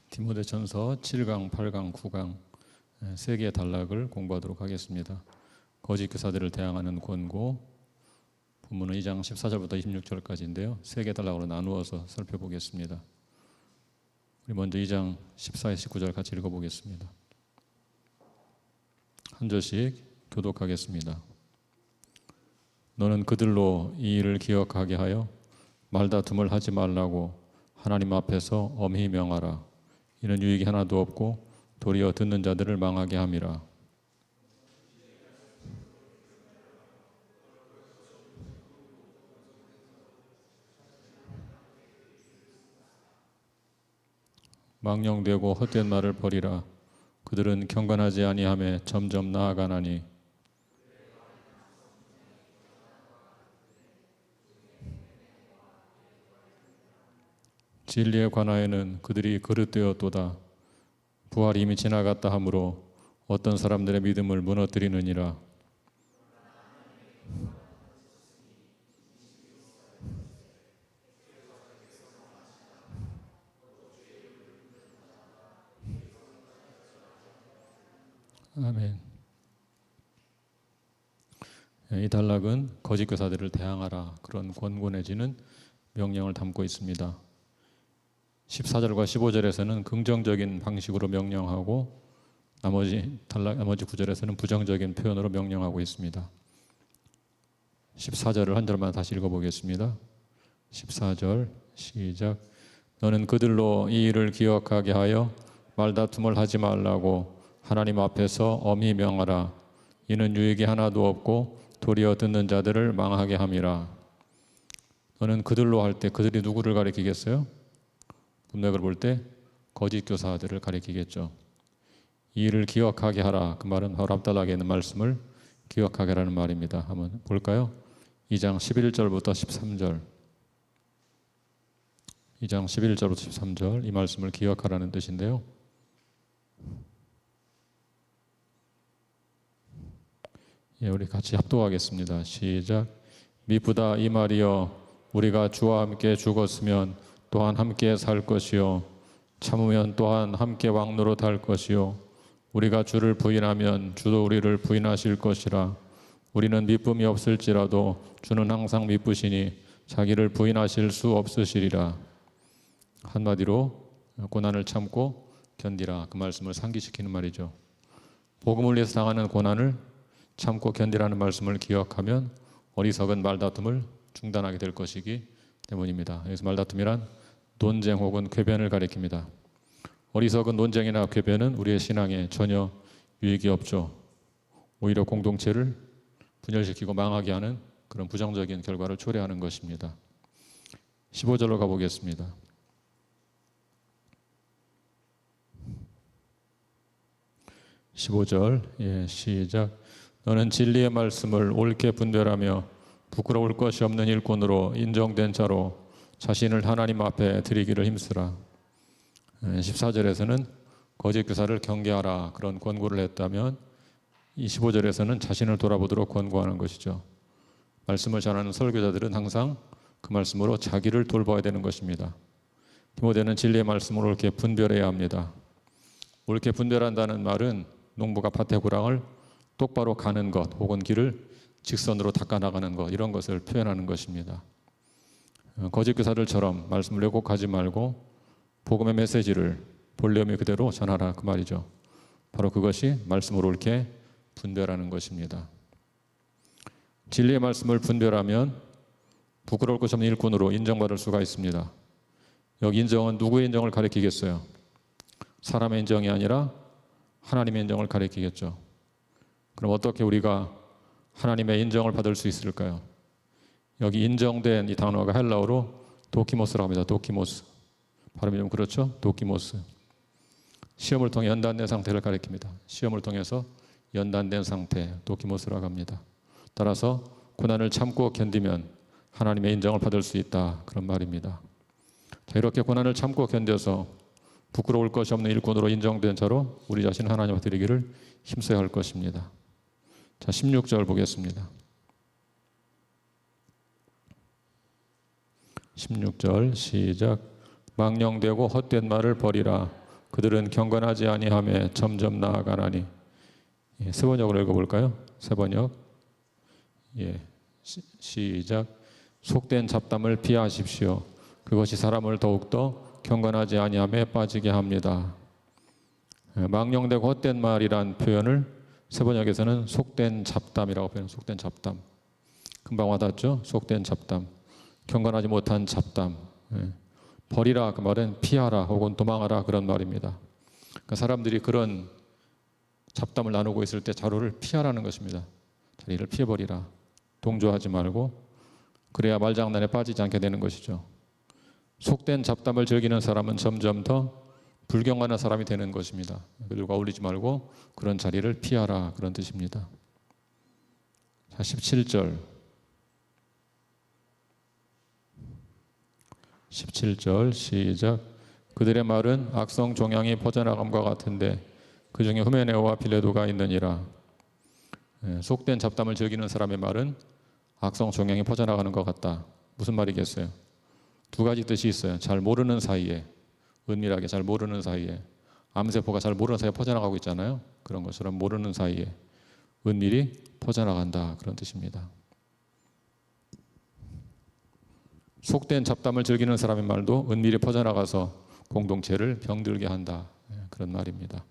디모데전서 7강, 8강, 9강 세 개의 단락을 공부하도록 하겠습니다. 거짓 교사들을 대항하는 권고, 본문은 2장 14절부터 26절까지인데요. 세 개 단락으로 나누어서 살펴보겠습니다. 우리 먼저 2장 14에서 19절 같이 읽어보겠습니다. 한 절씩 교독하겠습니다. 너는 그들로 이 일을 기억하게 하여 말다툼을 하지 말라고 하나님 앞에서 엄히 명하라. 이는 유익이 하나도 없고 도리어 듣는 자들을 망하게 함이라. 망령되고 헛된 말을 버리라. 그들은 경건하지 아니하며 점점 나아가나니 진리에 관하여는 그들이 그릇되었도다. 부활이 이미 지나갔다 하므로 어떤 사람들의 믿음을 무너뜨리느니라. 아멘. 이 단락은 거짓 교사들을 대항하라, 그런 권고 내지는 명령을 담고 있습니다. 14절과 15절에서는 긍정적인 방식으로 명령하고 나머지 9절에서는 부정적인 표현으로 명령하고 있습니다. 14절을 한 절만 다시 읽어보겠습니다. 14절 시작. 너는 그들로 이 일을 기억하게 하여 말다툼을 하지 말라고 하나님 앞에서 엄히 명하라. 이는 유익이 하나도 없고 도리어 듣는 자들을 망하게 함이라. 너는 그들로 할 때 그들이 누구를 가리키겠어요? 문맥을 볼 때 거짓 교사들을 가리키겠죠. 이 일을 기억하게 하라. 그 말은 바로 앞단락에 있는 말씀을 기억하게 하라는 말입니다. 한번 볼까요? 2장 11절부터 13절. 2장 11절부터 13절 이 말씀을 기억하라는 뜻인데요. 우리 같이 합독하겠습니다. 시작. 미쁘다 이 말이여, 우리가 주와 함께 죽었으면 또한 함께 살 것이요, 참으면 또한 함께 왕노릇할 것이요, 우리가 주를 부인하면 주도 우리를 부인하실 것이라. 우리는 미쁨이 없을지라도 주는 항상 미쁘시니 자기를 부인하실 수 없으시리라. 한마디로 고난을 참고 견디라, 그 말씀을 상기시키는 말이죠. 복음을 위해서 당하는 고난을 참고 견디라는 말씀을 기억하면 어리석은 말다툼을 중단하게 될 것이기 때문입니다. 여기서 말다툼이란 논쟁 혹은 궤변을 가리킵니다. 어리석은 논쟁이나 궤변은 우리의 신앙에 전혀 유익이 없죠. 오히려 공동체를 분열시키고 망하게 하는 그런 부정적인 결과를 초래하는 것입니다. 15절로 가보겠습니다. 15절 시작. 너는 진리의 말씀을 옳게 분별하며 부끄러울 것이 없는 일꾼으로 인정된 자로 자신을 하나님 앞에 드리기를 힘쓰라. 14절에서는 거짓 교사를 경계하라, 그런 권고를 했다면 이 15절에서는 자신을 돌아보도록 권고하는 것이죠. 말씀을 전하는 설교자들은 항상 그 말씀으로 자기를 돌봐야 되는 것입니다. 디모데는 진리의 말씀을 옳게 분별해야 합니다. 옳게 분별한다는 말은 농부가 밭의 고랑을 똑바로 가는 것 혹은 길을 직선으로 닦아나가는 것, 이런 것을 표현하는 것입니다. 거짓 교사들처럼 말씀을 왜곡하지 말고 복음의 메시지를 본래의 그대로 전하라, 그 말이죠. 바로 그것이 말씀을 옳게 분별하는 것입니다. 진리의 말씀을 분별하면 부끄러울 것이 없는 일꾼으로 인정받을 수가 있습니다. 여기 인정은 누구의 인정을 가리키겠어요? 사람의 인정이 아니라 하나님의 인정을 가리키겠죠. 그럼 어떻게 우리가 하나님의 인정을 받을 수 있을까요? 여기 인정된 이 단어가 헬라어로 도키모스라고 합니다. 도키모스. 발음이 좀 그렇죠? 도키모스. 시험을 통해 연단된 상태를 가리킵니다. 시험을 통해서 연단된 상태, 도키모스라고 합니다. 따라서 고난을 참고 견디면 하나님의 인정을 받을 수 있다, 그런 말입니다. 자, 이렇게 고난을 참고 견뎌서 부끄러울 것이 없는 일꾼으로 인정된 자로 우리 자신을 하나님 앞에 드리기를 힘써야 할 것입니다. 자, 16절 보겠습니다. 16절 시작. 망령되고 헛된 말을 버리라. 그들은 경건하지 아니하며 점점 나아가나니. 예, 세 번역으로 읽어볼까요? 세 번역. 예, 시작. 속된 잡담을 피하십시오. 그것이 사람을 더욱더 경건하지 아니함에 빠지게 합니다. 예, 망령되고 헛된 말이란 표현을 세 번역에서는 속된 잡담이라고 표현해요. 속된 잡담. 금방 와닿죠? 속된 잡담. 경건하지 못한 잡담. 예. 버리라 그 말은 피하라 혹은 도망하라 그런 말입니다. 그러니까 사람들이 그런 잡담을 나누고 있을 때 자료를 피하라는 것입니다. 자리를 피해버리라. 동조하지 말고 그래야 말장난에 빠지지 않게 되는 것이죠. 속된 잡담을 즐기는 사람은 점점 더 불경건한 사람이 되는 것입니다. 그들과 어울리지 말고 그런 자리를 피하라 그런 뜻입니다. 자, 17절. 17절 시작. 그들의 말은 악성 종양이 퍼져나감과 같은데 그 중에 후메네오와 빌레도가 있느니라. 속된 잡담을 즐기는 사람의 말은 악성 종양이 퍼져나가는 것 같다. 무슨 말이겠어요? 두 가지 뜻이 있어요. 잘 모르는 사이에, 은밀하게 잘 모르는 사이에, 암세포가 잘 모르는 사이에 퍼져나가고 있잖아요. 그런 것처럼 모르는 사이에 은밀히 퍼져나간다 그런 뜻입니다. 속된 잡담을 즐기는 사람의 말도 은밀히 퍼져나가서 공동체를 병들게 한다. 그런 말입니다.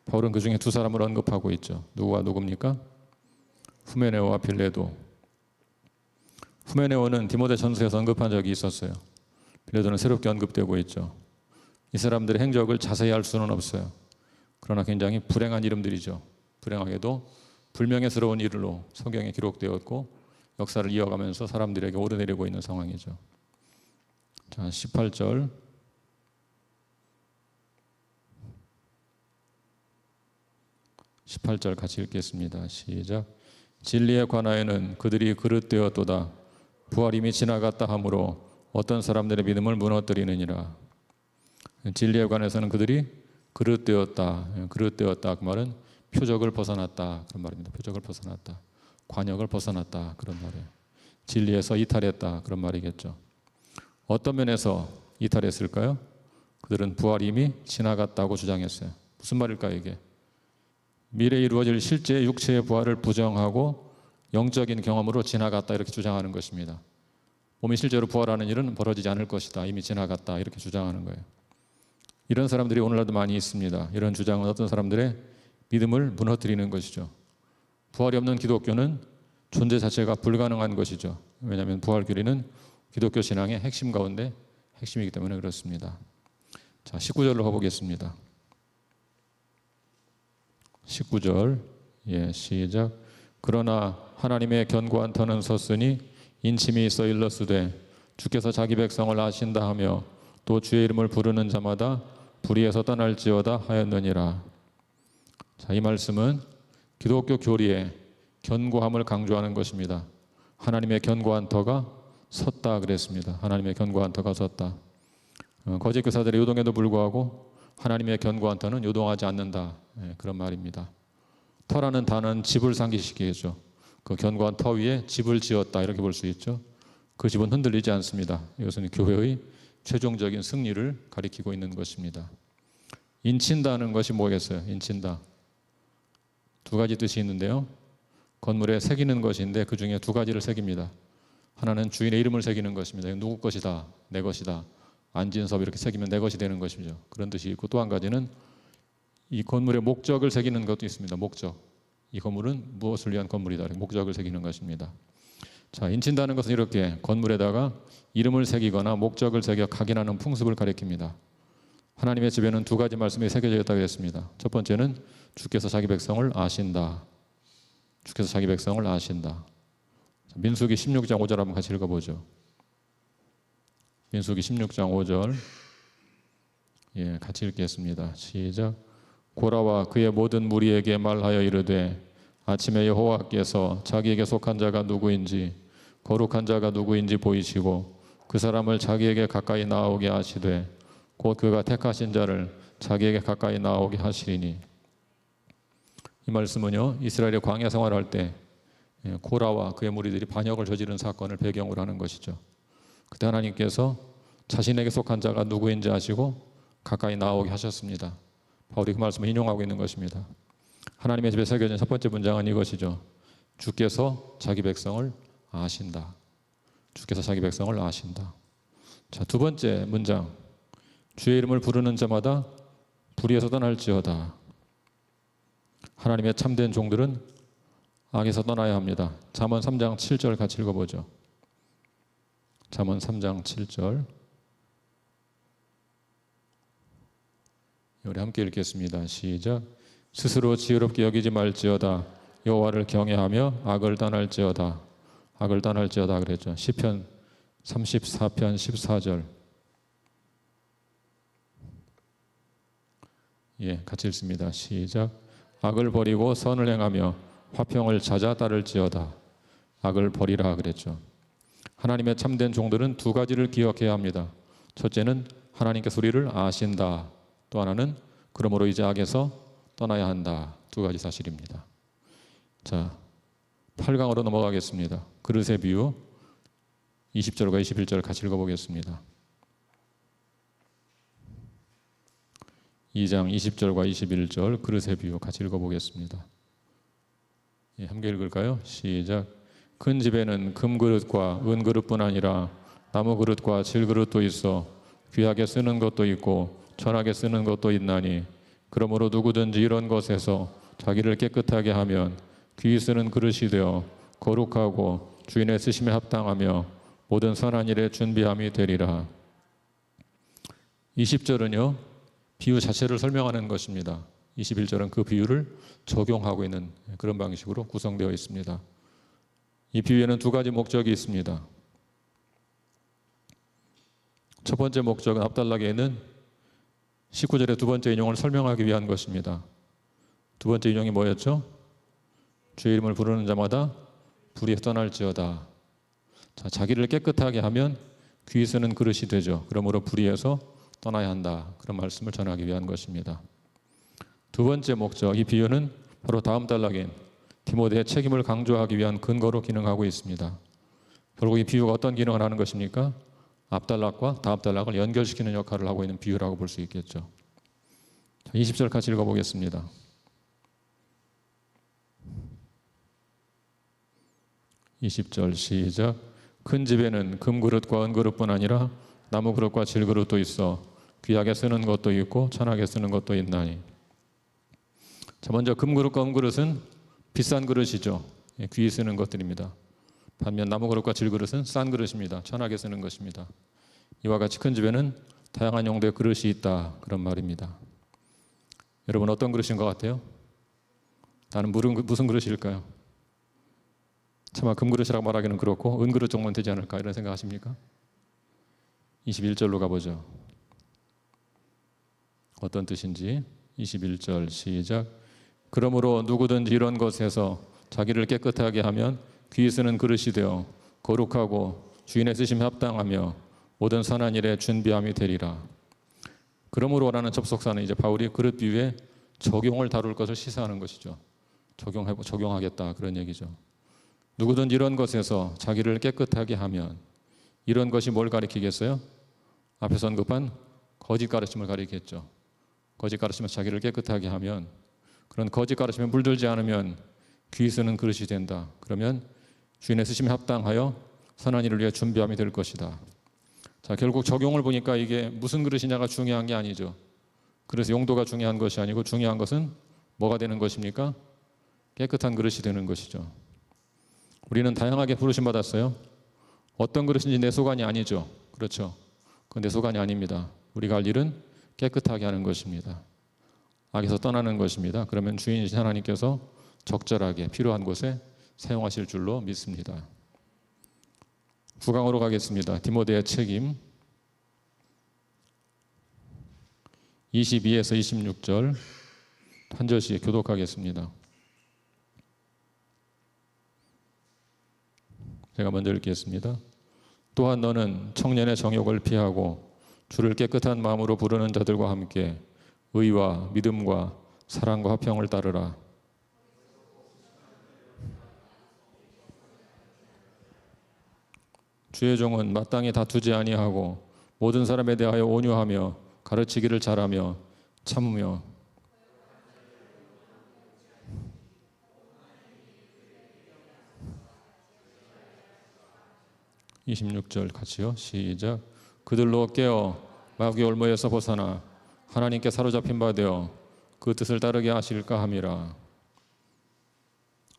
바울은 그 중에 두 사람을 언급하고 있죠. 누구와 누굽니까? 후메네오와 빌레도. 후메네오는 디모데전서에서 언급한 적이 있었어요. 빌레도는 새롭게 언급되고 있죠. 이 사람들의 행적을 자세히 알 수는 없어요. 그러나 굉장히 불행한 이름들이죠. 불행하게도 불명예스러운 일로 성경에 기록되었고 역사를 이어가면서 사람들에게 오르내리고 있는 상황이죠. 자, 18절. 18절 같이 읽겠습니다. 시작. 진리에 관하여는 그들이 그릇되었도다. 부활임이 지나갔다 하므로 어떤 사람들의 믿음을 무너뜨리느니라. 진리에 관해서는 그들이 그릇되었다. 그릇되었다. 그 말은 표적을 벗어났다. 그런 말입니다. 표적을 벗어났다. 관역을 벗어났다. 그런 말이에요. 진리에서 이탈했다. 그런 말이겠죠. 어떤 면에서 이탈했을까요? 그들은 부활임이 지나갔다고 주장했어요. 무슨 말일까요, 이게? 미래에 이루어질 실제 육체의 부활을 부정하고 영적인 경험으로 지나갔다 이렇게 주장하는 것입니다. 몸이 실제로 부활하는 일은 벌어지지 않을 것이다. 이미 지나갔다 이렇게 주장하는 거예요. 이런 사람들이 오늘날도 많이 있습니다. 이런 주장은 어떤 사람들의 믿음을 무너뜨리는 것이죠. 부활이 없는 기독교는 존재 자체가 불가능한 것이죠. 왜냐하면 부활교리는 기독교 신앙의 핵심 가운데 핵심이기 때문에 그렇습니다. 자, 19절로 가보겠습니다. 19절. 예, 시작. 그러나 하나님의 견고한 터는 섰으니 인침이 있어 일러스되 주께서 자기 백성을 아신다 하며 또 주의 이름을 부르는 자마다 불의에서 떠날지어다 하였느니라. 자, 이 말씀은 기독교 교리의 견고함을 강조하는 것입니다. 하나님의 견고한 터가 섰다 그랬습니다. 하나님의 견고한 터가 섰다. 거짓 교사들의 요동에도 불구하고 하나님의 견고한 터는 요동하지 않는다. 그런 말입니다. 터라는 단어는 집을 상기시키겠죠. 그 견고한 터 위에 집을 지었다 이렇게 볼 수 있죠. 그 집은 흔들리지 않습니다. 이것은 교회의 최종적인 승리를 가리키고 있는 것입니다. 인친다는 것이 뭐겠어요? 인친다. 두 가지 뜻이 있는데요. 건물에 새기는 것인데 그 중에 두 가지를 새깁니다. 하나는 주인의 이름을 새기는 것입니다. 누구 것이다, 내 것이다. 안진섭 이렇게 새기면 내 것이 되는 것이죠. 그런 뜻이 있고 또 한 가지는 이 건물의 목적을 새기는 것도 있습니다. 목적. 이 건물은 무엇을 위한 건물이다. 목적을 새기는 것입니다. 자, 인친다는 것은 이렇게 건물에다가 이름을 새기거나 목적을 새겨 각인하는 풍습을 가리킵니다. 하나님의 집에는 두 가지 말씀이 새겨져 있다고 했습니다. 첫 번째는 주께서 자기 백성을 아신다. 주께서 자기 백성을 아신다. 민수기 16장 5절 한번 같이 읽어보죠. 민수기 16장 5절. 예, 같이 읽겠습니다. 시작. 고라와 그의 모든 무리에게 말하여 이르되 아침에 여호와께서 자기에게 속한 자가 누구인지 거룩한 자가 누구인지 보이시고 그 사람을 자기에게 가까이 나오게 하시되 곧 그가 택하신 자를 자기에게 가까이 나오게 하시리니. 이 말씀은요, 이스라엘의 광야 생활할 때 고라와 그의 무리들이 반역을 저지른 사건을 배경으로 하는 것이죠. 그때 하나님께서 자신에게 속한 자가 누구인지 아시고 가까이 나오게 하셨습니다. 바울이 그 말씀을 인용하고 있는 것입니다. 하나님의 집에 새겨진 첫 번째 문장은 이것이죠. 주께서 자기 백성을 아신다. 주께서 자기 백성을 아신다. 자, 두 번째 문장. 주의 이름을 부르는 자마다 불의에서 떠날지어다. 하나님의 참된 종들은 악에서 떠나야 합니다. 잠언 3장 7절 같이 읽어보죠. 잠언 3장 7절. 우리 함께 읽겠습니다. 시작. 스스로 지혜롭게 여기지 말지어다. 여호와를 경외하며 악을 떠날지어다. 악을 떠날지어다 그랬죠. 시편 34편 14절. 같이 읽습니다. 시작. 악을 버리고 선을 행하며 화평을 찾아 따를지어다. 악을 버리라 그랬죠. 하나님의 참된 종들은 두 가지를 기억해야 합니다. 첫째는 하나님께서 우리를 아신다. 또 하나는 그러므로 이제 악에서 떠나야 한다. 두 가지 사실입니다. 자, 8강으로 넘어가겠습니다. 그릇의 비유 20절과 21절 같이 읽어보겠습니다. 2장 20절과 21절 그릇의 비유 같이 읽어보겠습니다. 함께 읽을까요? 시작. 큰 집에는 금그릇과 은그릇뿐 아니라 나무그릇과 질그릇도 있어 귀하게 쓰는 것도 있고 천하게 쓰는 것도 있나니 그러므로 누구든지 이런 것에서 자기를 깨끗하게 하면 귀히 쓰는 그릇이 되어 거룩하고 주인의 쓰심에 합당하며 모든 선한 일에 준비함이 되리라. 20절은요 비유 자체를 설명하는 것입니다. 21절은 그 비유를 적용하고 있는 그런 방식으로 구성되어 있습니다. 이 비유에는 두 가지 목적이 있습니다. 첫 번째 목적은 앞단락에 있는 19절의 두 번째 인용을 설명하기 위한 것입니다. 두 번째 인용이 뭐였죠? 주의 이름을 부르는 자마다 불의에서 떠날지어다. 자, 자기를 깨끗하게 하면 귀히 쓰는 그릇이 되죠. 그러므로 불의에서 떠나야 한다. 그런 말씀을 전하기 위한 것입니다. 두 번째 목적, 이 비유는 바로 다음 단락인 디모데의 책임을 강조하기 위한 근거로 기능하고 있습니다. 결국 이 비유가 어떤 기능을 하는 것입니까? 앞단락과 다음 단락을 연결시키는 역할을 하고 있는 비유라고 볼 수 있겠죠. 20절 같이 읽어보겠습니다. 20절 시작. 큰 집에는 금그릇과 은그릇뿐 아니라 나무그릇과 질그릇도 있어 귀하게 쓰는 것도 있고 천하게 쓰는 것도 있나니. 자, 먼저 금그릇과 은그릇은 비싼 그릇이죠. 귀히 쓰는 것들입니다. 반면 나무그릇과 질그릇은 싼 그릇입니다. 천하게 쓰는 것입니다. 이와 같이 큰 집에는 다양한 용도의 그릇이 있다. 그런 말입니다. 여러분 어떤 그릇인 것 같아요? 나는 무슨 그릇일까요? 차마 금그릇이라고 말하기는 그렇고 은그릇 정도는 되지 않을까 이런 생각하십니까? 21절로 가보죠. 어떤 뜻인지 21절 시작. 그러므로 누구든지 이런 것에서 자기를 깨끗하게 하면 귀히 쓰는 그릇이 되어 거룩하고 주인의 쓰심에 합당하며 모든 선한 일에 준비함이 되리라. 그러므로라는 접속사는 이제 바울이 그릇 비유에 적용을 다룰 것을 시사하는 것이죠. 적용하겠다 그런 얘기죠. 누구든지 이런 것에서 자기를 깨끗하게 하면 이런 것이 뭘 가리키겠어요? 앞에서 언급한 거짓 가르침을 가리키겠죠. 거짓 가르치면서 자기를 깨끗하게 하면 그런 거짓 가르침에 물들지 않으면 귀히 쓰는 그릇이 된다. 그러면 주인의 쓰심에 합당하여 선한 일을 위해 준비함이 될 것이다. 자, 결국 적용을 보니까 이게 무슨 그릇이냐가 중요한 게 아니죠. 그래서 용도가 중요한 것이 아니고 중요한 것은 뭐가 되는 것입니까? 깨끗한 그릇이 되는 것이죠. 우리는 다양하게 부르심 받았어요. 어떤 그릇인지 내 소관이 아니죠. 그렇죠. 그건 내 소관이 아닙니다. 우리가 할 일은 깨끗하게 하는 것입니다. 악에서 떠나는 것입니다. 그러면 주인이신 하나님께서 적절하게 필요한 곳에 사용하실 줄로 믿습니다. 9강으로 가겠습니다. 디모데의 책임 22에서 26절 한 절씩 교독하겠습니다. 제가 먼저 읽겠습니다. 또한 너는 청년의 정욕을 피하고 주를 깨끗한 마음으로 부르는 자들과 함께 의와 믿음과 사랑과 화평을 따르라. 주의 종은 마땅히 다투지 아니하고 모든 사람에 대하여 온유하며 가르치기를 잘하며 참으며. (26절) 같이요. 시작. 그들로 깨어 마귀의 올무에서 벗어나 하나님께 사로잡힌 바 되어 그 뜻을 따르게 하실까 함이라.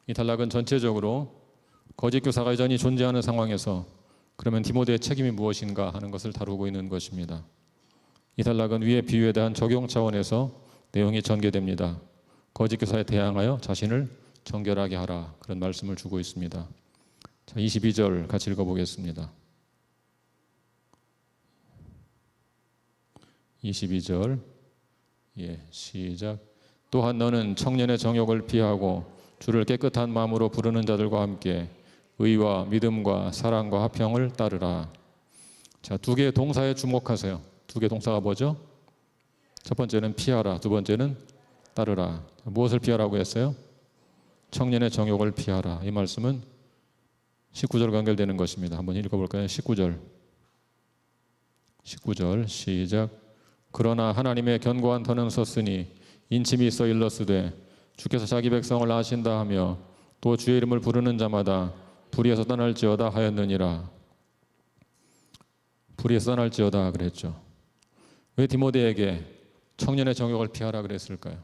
이 단락은 전체적으로 거짓 교사가 여전히 존재하는 상황에서 그러면 디모데의 책임이 무엇인가 하는 것을 다루고 있는 것입니다. 이 단락은 위의 비유에 대한 적용 차원에서 내용이 전개됩니다. 거짓 교사에 대항하여 자신을 정결하게 하라, 그런 말씀을 주고 있습니다. 자, 22절 같이 읽어보겠습니다. 22절. 시작. 또한 너는 청년의 정욕을 피하고 주를 깨끗한 마음으로 부르는 자들과 함께 의와 믿음과 사랑과 화평을 따르라. 자, 두 개의 동사에 주목하세요. 두 개의 동사가 뭐죠? 첫 번째는 피하라, 두 번째는 따르라. 무엇을 피하라고 했어요? 청년의 정욕을 피하라. 이 말씀은 19절과 연결되는 것입니다. 한번 읽어볼까요? 19절. 시작. 그러나 하나님의 견고한 터는 섰으니 인침이 있어 일러스되 주께서 자기 백성을 아신다 하며 또 주의 이름을 부르는 자마다 불의에서 떠날지어다 하였느니라. 불의에서 떠날지어다 그랬죠. 왜 디모데에게 청년의 정욕을 피하라 그랬을까요?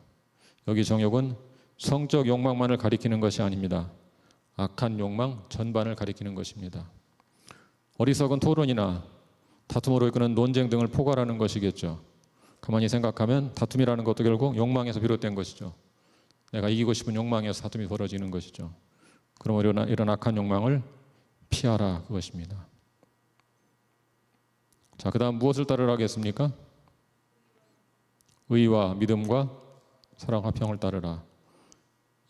여기 정욕은 성적 욕망만을 가리키는 것이 아닙니다. 악한 욕망 전반을 가리키는 것입니다. 어리석은 토론이나 다툼으로 이끄는 논쟁 등을 포괄하는 것이겠죠. 가만히 생각하면 다툼이라는 것도 결국 욕망에서 비롯된 것이죠. 내가 이기고 싶은 욕망에서 다툼이 벌어지는 것이죠. 그러므로 이런 악한 욕망을 피하라, 그것입니다. 자, 그 다음 무엇을 따르라 하겠습니까? 의와 믿음과 사랑, 화평을 따르라.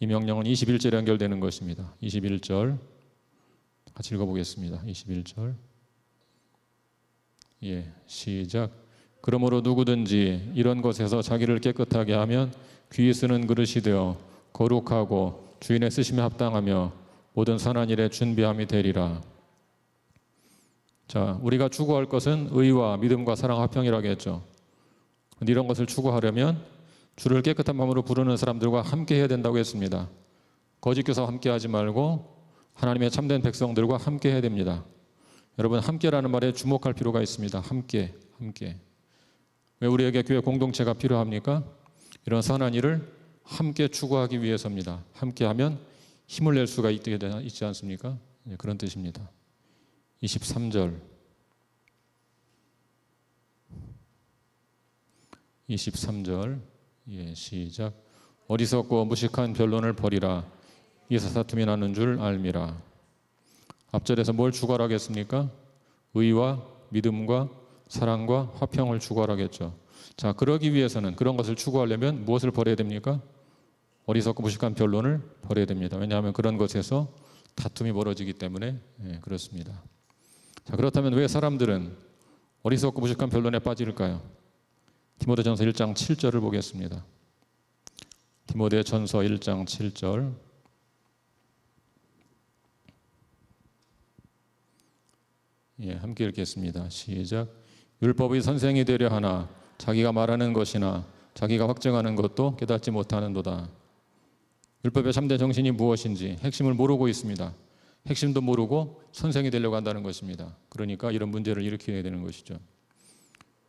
이 명령은 21절에 연결되는 것입니다. 21절 같이 읽어보겠습니다. 21절. 시작. 그러므로 누구든지 이런 것에서 자기를 깨끗하게 하면 귀히 쓰는 그릇이 되어 거룩하고 주인의 쓰심에 합당하며 모든 선한 일에 준비함이 되리라. 자, 우리가 추구할 것은 의와 믿음과 사랑, 화평이라고 했죠. 이런 것을 추구하려면 주를 깨끗한 마음으로 부르는 사람들과 함께 해야 된다고 했습니다. 거짓 교사와 함께 하지 말고 하나님의 참된 백성들과 함께 해야 됩니다. 여러분, 함께라는 말에 주목할 필요가 있습니다. 함께. 왜 우리에게 교회 공동체가 필요합니까? 이런 선한 일을 함께 추구하기 위해서입니다. 함께하면 힘을 낼 수가 있지 않습니까? 그런 뜻입니다. 23절. 시작. 어리석고 무식한 변론을 버리라. 이에서 다툼이 나는 줄 알미라. 앞절에서 뭘 추구하라겠습니까? 의와 믿음과 사랑과 화평을 추구하라겠죠. 자, 그러기 위해서는, 그런 것을 추구하려면 무엇을 버려야 됩니까? 어리석고 무식한 변론을 버려야 됩니다. 왜냐하면 그런 것에서 다툼이 벌어지기 때문에 그렇습니다. 자, 그렇다면 왜 사람들은 어리석고 무식한 변론에 빠질까요? 디모데전서 1장 7절을 보겠습니다. 디모데전서 1장 7절. 함께 읽겠습니다. 시작. 율법의 선생이 되려 하나 자기가 말하는 것이나 자기가 확증하는 것도 깨닫지 못하는도다. 율법의 참된 정신이 무엇인지 핵심을 모르고 있습니다. 핵심도 모르고 선생이 되려고 한다는 것입니다. 그러니까 이런 문제를 일으켜야 되는 것이죠.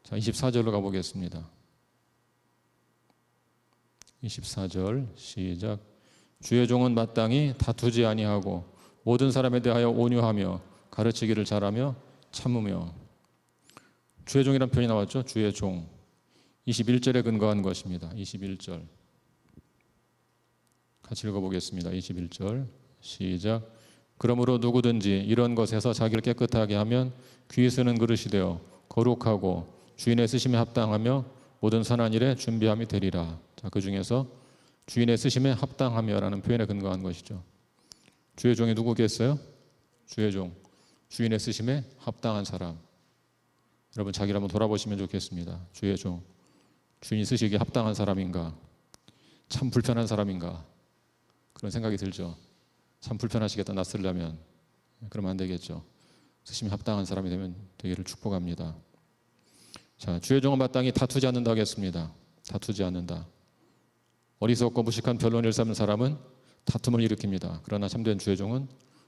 자, 24절로 가보겠습니다. 24절 시작. 주의 종은 마땅히 다투지 아니하고 모든 사람에 대하여 온유하며 가르치기를 잘하며 참으며. 주의 종이라는 표현이 나왔죠. 주의 종. 21절에 근거한 것입니다. 21절 같이 읽어보겠습니다. 21절 시작. 그러므로 누구든지 이런 것에서 자기를 깨끗하게 하면 귀히 쓰는 그릇이 되어 거룩하고 주인의 쓰심에 합당하며 모든 선한 일에 준비함이 되리라. 자, 그 중에서 주인의 쓰심에 합당하며라는 표현에 근거한 것이죠. 주의 종이 누구겠어요? 주의 종. 주인의 쓰심에 합당한 사람. 여러분, 자기를 한번 돌아보시면 좋겠습니다. 주의 종. 주인이 쓰시기에 합당한 사람인가? 참 불편한 사람인가? 그런 생각이 들죠. 참 불편하시겠다, 낯설려면. 그러면 안 되겠죠. 쓰심에 합당한 사람이 되면 되기를 축복합니다. 자, 주의 종은 마땅히 다투지 않는다 하겠습니다. 다투지 않는다. 어리석고 무식한 변론을 삼는 사람은 다툼을 일으킵니다. 그러나 참된 주의 종은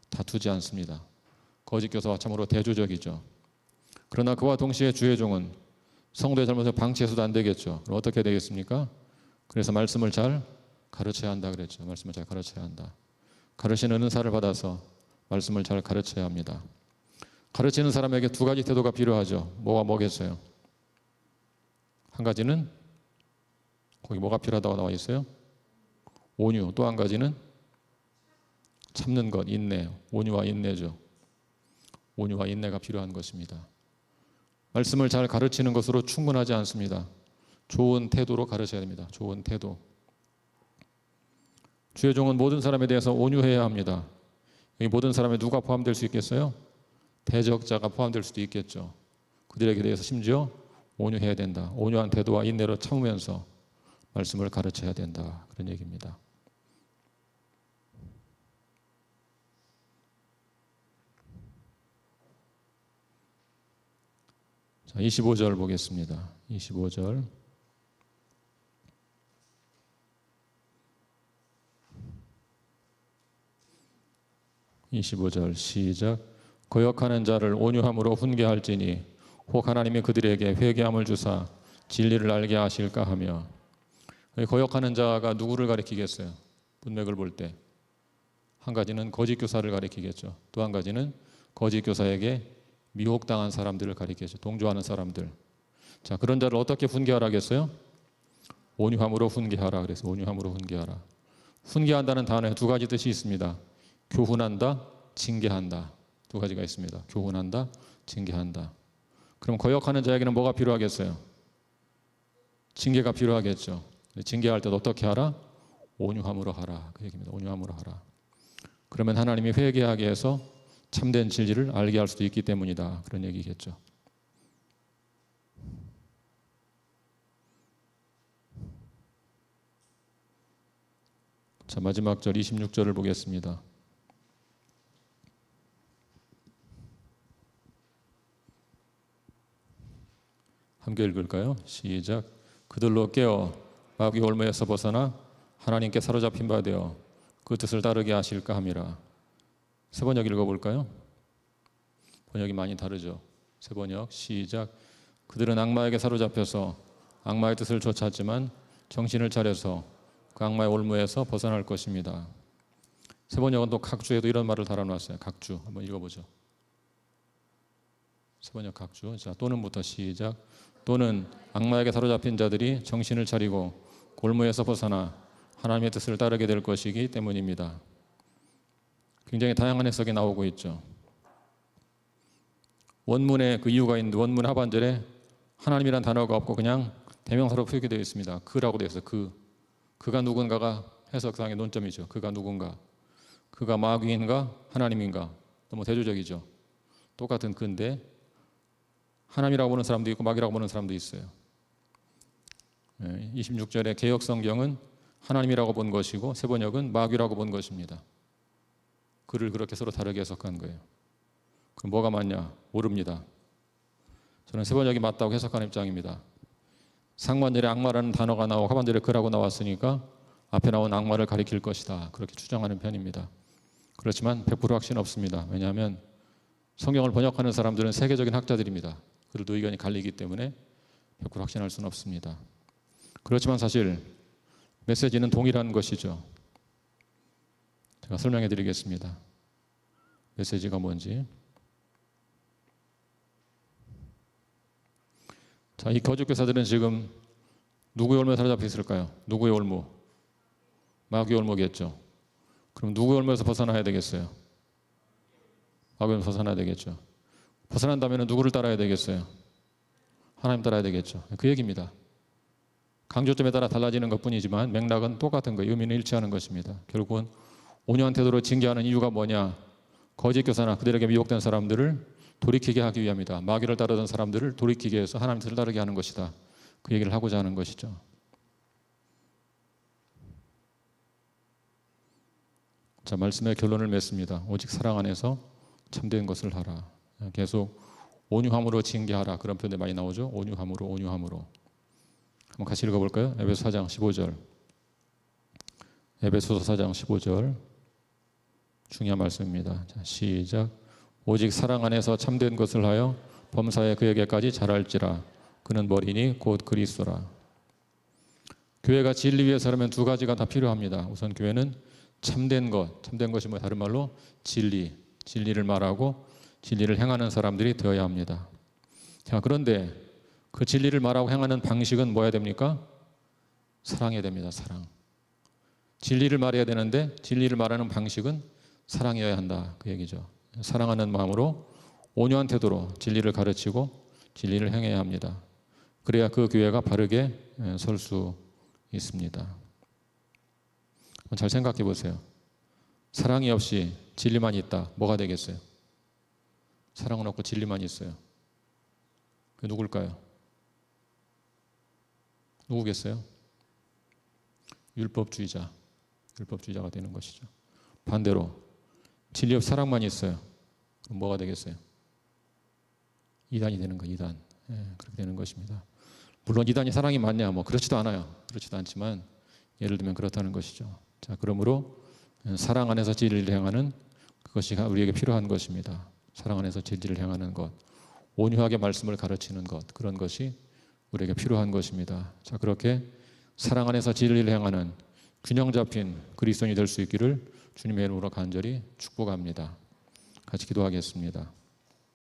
다투지 않습니다. 거짓 교사와 참으로 대조적이죠. 그러나 그와 동시에 주의 종은 성도의 잘못을 방치해서도 안 되겠죠. 그럼 어떻게 되겠습니까? 그래서 말씀을 잘 가르쳐야 한다 그랬죠. 말씀을 잘 가르쳐야 한다. 가르치는 은사를 받아서 말씀을 잘 가르쳐야 합니다. 가르치는 사람에게 두 가지 태도가 필요하죠. 뭐가 뭐겠어요? 한 가지는 거기 뭐가 필요하다고 나와 있어요? 온유. 또 한 가지는 참는 것, 인내. 온유와 인내죠. 온유와 인내가 필요한 것입니다. 말씀을 잘 가르치는 것으로 충분하지 않습니다. 좋은 태도로 가르쳐야 됩니다. 좋은 태도. 주의 종은 모든 사람에 대해서 온유해야 합니다. 여기 모든 사람에 누가 포함될 수 있겠어요? 대적자가 포함될 수도 있겠죠. 그들에게 대해서 심지어 온유해야 된다. 온유한 태도와 인내로 참으면서 말씀을 가르쳐야 된다. 그런 얘기입니다. 자, 25절 보겠습니다. 25절. 시작. 거역하는 자를 온유함으로 훈계할지니 혹 하나님이 그들에게 회개함을 주사 진리를 알게 하실까 하며. 거역하는 자가 누구를 가리키겠어요? 문맥을 볼 때 한 가지는 거짓 교사를 가리키겠죠. 또 한 가지는 거짓 교사에게 미혹당한 사람들을 가리키겠죠. 동조하는 사람들. 자, 그런 자를 어떻게 훈계하라겠어요? 온유함으로 훈계하라 그래서 온유함으로 훈계하라. 훈계한다는 단어에 두 가지 뜻이 있습니다. 교훈한다, 징계한다. 두 가지가 있습니다. 교훈한다, 징계한다. 그럼 거역하는 자에게는 뭐가 필요하겠어요? 징계가 필요하겠죠. 징계할 때도 어떻게 하라? 온유함으로 하라. 그 얘기입니다. 온유함으로 하라. 그러면 하나님이 회개하게 해서 참된 진리를 알게 할 수도 있기 때문이다. 그런 얘기겠죠. 자, 마지막 절 26절을 보겠습니다. 함께 읽을까요? 시작. 그들로 깨어 마귀 올무에서 벗어나 하나님께 사로잡힌 바 되어 그 뜻을 따르게 하실까 함이라. 세 번역 읽어볼까요? 번역이 많이 다르죠. 세 번역 시작. 그들은 악마에게 사로잡혀서 악마의 뜻을 쫓았지만 정신을 차려서 그 악마의 올무에서 벗어날 것입니다. 세 번역은 또 각주에도 이런 말을 달아놨어요. 각주 한번 읽어보죠. 세 번역 각주. 자, 또는부터 시작. 또는 악마에게 사로잡힌 자들이 정신을 차리고 골무에서 벗어나 하나님의 뜻을 따르게 될 것이기 때문입니다. 굉장히 다양한 해석이 나오고 있죠. 원문에 그 이유가 있는데 원문 하반절에 하나님이란 단어가 없고 그냥 대명사로 표기되어 있습니다. 그라고 되어 있어요. 그가 누군가가 해석상의 논점이죠. 그가 누군가. 그가 마귀인가 하나님인가. 너무 대조적이죠. 똑같은 그인데 하나님이라고 보는 사람도 있고 마귀라고 보는 사람도 있어요. 26절에 개역성경은 하나님이라고 본 것이고 세번역은 마귀라고 본 것입니다. 글을 그렇게 서로 다르게 해석한 거예요. 그럼 뭐가 맞냐? 모릅니다. 저는 세번역이 맞다고 해석하는 입장입니다. 상반절에 악마라는 단어가 나오고 하반절에 그라고 나왔으니까 앞에 나온 악마를 가리킬 것이다. 그렇게 추정하는 편입니다. 그렇지만 100% 확신은 없습니다. 왜냐하면 성경을 번역하는 사람들은 세계적인 학자들입니다. 그들도 의견이 갈리기 때문에 100% 확신할 수는 없습니다. 그렇지만 사실 메시지는 동일한 것이죠. 제가 설명해 드리겠습니다. 메시지가 뭔지. 자, 이 거짓 교사들은 지금 누구의 올무에 사로잡혀 있을까요? 누구의 올무? 마귀의 올무겠죠. 그럼 누구의 올무에서 벗어나야 되겠어요? 마귀의 올무에서 벗어나야 되겠죠. 벗어난다면 누구를 따라야 되겠어요? 하나님 따라야 되겠죠. 그 얘기입니다. 강조점에 따라 달라지는 것뿐이지만 맥락은 똑같은 거예요. 의미는 일치하는 것입니다. 결국은 온유한 태도로 징계하는 이유가 뭐냐? 거짓 교사나 그들에게 미혹된 사람들을 돌이키게 하기 위함이다. 마귀를 따르던 사람들을 돌이키게 해서 하나님 뜻을 따르게 하는 것이다. 그 얘기를 하고자 하는 것이죠. 자, 말씀의 결론을 맺습니다. 오직 사랑 안에서 참된 것을 하라. 계속 온유함으로 징계하라. 그런 표현이 많이 나오죠. 온유함으로, 온유함으로. 한번 같이 읽어볼까요? 에베소 4장 15절. 에베소서 4장 15절. 중요한 말씀입니다. 자, 시작. 오직 사랑 안에서 참된 것을 하여 범사에 그에게까지 자랄지라. 그는 머리니 곧 그리스도라. 교회가 진리 위에 서려면 두 가지가 다 필요합니다. 우선 교회는 참된 것, 참된 것이 뭐 다른 말로 진리를 말하고 진리를 행하는 사람들이 되어야 합니다. 자, 그런데 그 진리를 말하고 행하는 방식은 뭐야 됩니까? 사랑해야 됩니다. 사랑. 진리를 말해야 되는데 진리를 말하는 방식은 사랑이어야 한다. 그 얘기죠. 사랑하는 마음으로 온유한 태도로 진리를 가르치고 진리를 행해야 합니다. 그래야 그 교회가 바르게 설 수 있습니다. 잘 생각해 보세요. 사랑이 없이 진리만 있다. 뭐가 되겠어요? 사랑은 없고 진리만 있어요. 그 누굴까요? 누구겠어요? 율법주의자가 되는 것이죠. 반대로 진리 없이 사랑만 있어요. 그럼 뭐가 되겠어요? 이단이 되는 거예요. 이단. 그렇게 되는 것입니다. 물론 이단이 사랑이 맞냐? 뭐 그렇지도 않아요. 그렇지도 않지만 예를 들면 그렇다는 것이죠. 자, 그러므로 사랑 안에서 진리를 행하는 그것이 우리에게 필요한 것입니다. 사랑 안에서 진리를 행하는 것, 온유하게 말씀을 가르치는 것, 그런 것이 우리에게 필요한 것입니다. 자, 그렇게 사랑 안에서 진리를 행하는 균형 잡힌 그리스도인이 될 수 있기를 주님의 이름으로 간절히 축복합니다. 같이 기도하겠습니다.